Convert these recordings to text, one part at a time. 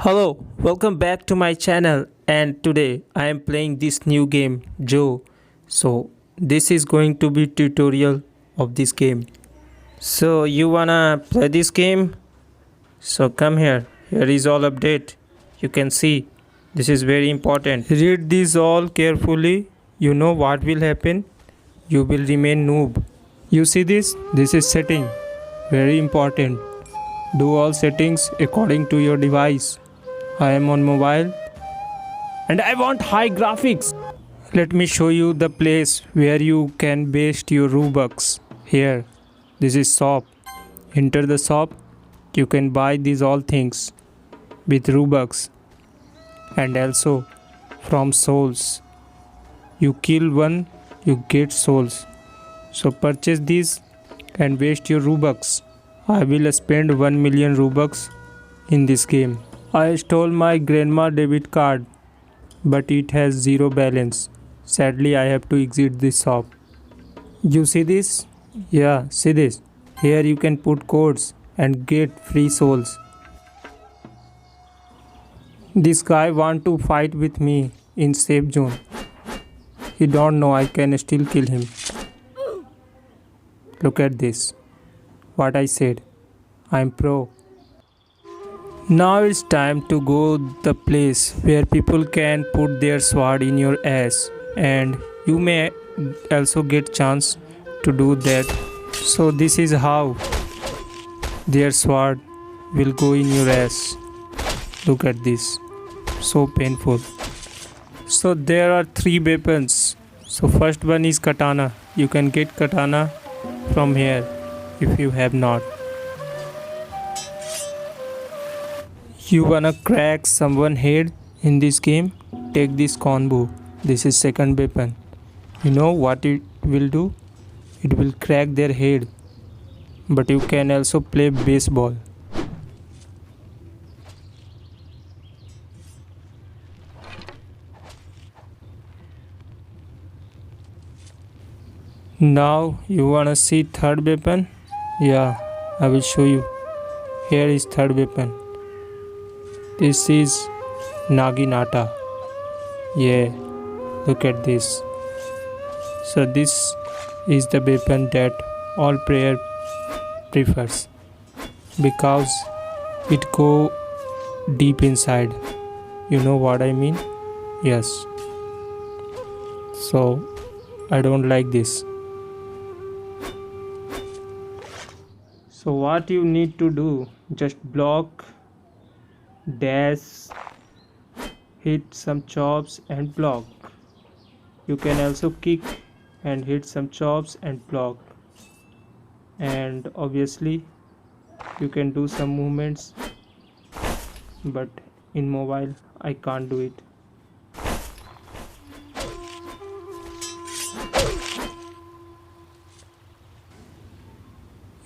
Hello, welcome back to my channel, and today I am playing this new game Joe. So this is going to be tutorial of this game. So you wanna play this game? So come here. Here is all update. You can see this is very important. Read this all carefully. You know what will happen? You will remain noob. You see this? This is setting. Very important. Do all settings according to your device. I am on mobile and I want high graphics. Let me show you the place where you can waste your Robux. Here, this is shop. Enter the shop. You can buy these all things with Robux and also from souls. You kill one, you get souls. So purchase these and waste your Robux. I will spend 1 million Robux in this game. I stole my grandma debit card, but it has zero balance. Sadly, I have to exit this shop. You see this? Yeah, see this. Here you can put codes and get free souls. This guy want to fight with me in safe zone. He don't know I can still kill him. Look at this. What I said. I'm pro. Now it's time to go the place where people can put their sword in your ass, and you may also get chance to do that. So this is how their sword will go in your ass. Look at this. So painful. So there are 3 weapons. So first one is katana. You can get katana from here if you have not. You wanna crack someone head in this game? Take this combo. This is second weapon. You know what it will do? It will crack their head. But you can also play baseball. Now you wanna see third weapon? Yeah, I will show you. Here is third weapon. This is Naginata. Yeah, look at this. So this is the weapon that all player prefers because it go deep inside. You know what I mean? Yes. So I don't like this. So what you need to do? Just block, dash, hit some chops and block. You can also kick and hit some chops and block, and obviously you can do some movements, but in mobile I can't do it.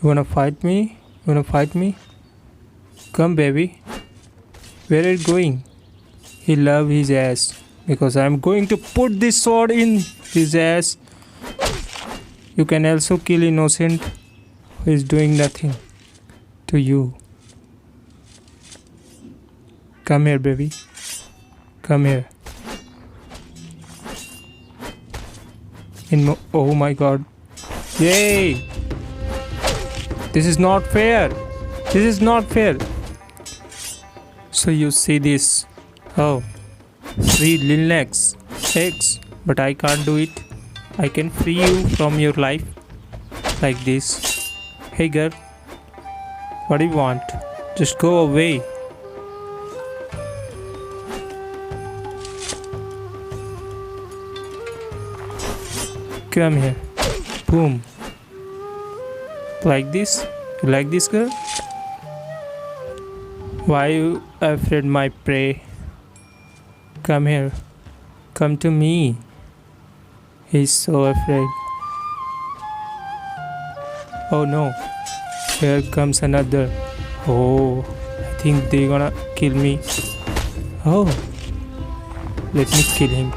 You wanna fight me? You wanna fight me? Come baby. Where are you going? He love his ass because I'm going to put this sword in his ass. You can also kill innocent who is doing nothing to you. Come here, baby. Come here. Oh my god. Yay! This is not fair. This is not fair. So you see this. Oh, free Linux X, but I can't do it. I can free you from your life like this. Hey girl, what do you want? Just go away. Come here. Boom. Like this? You like this girl? Why you afraid my prey? Come here. Come to me. He's so afraid. Oh no. Here comes another. Oh, I think they're gonna kill me. Oh, let me kill him.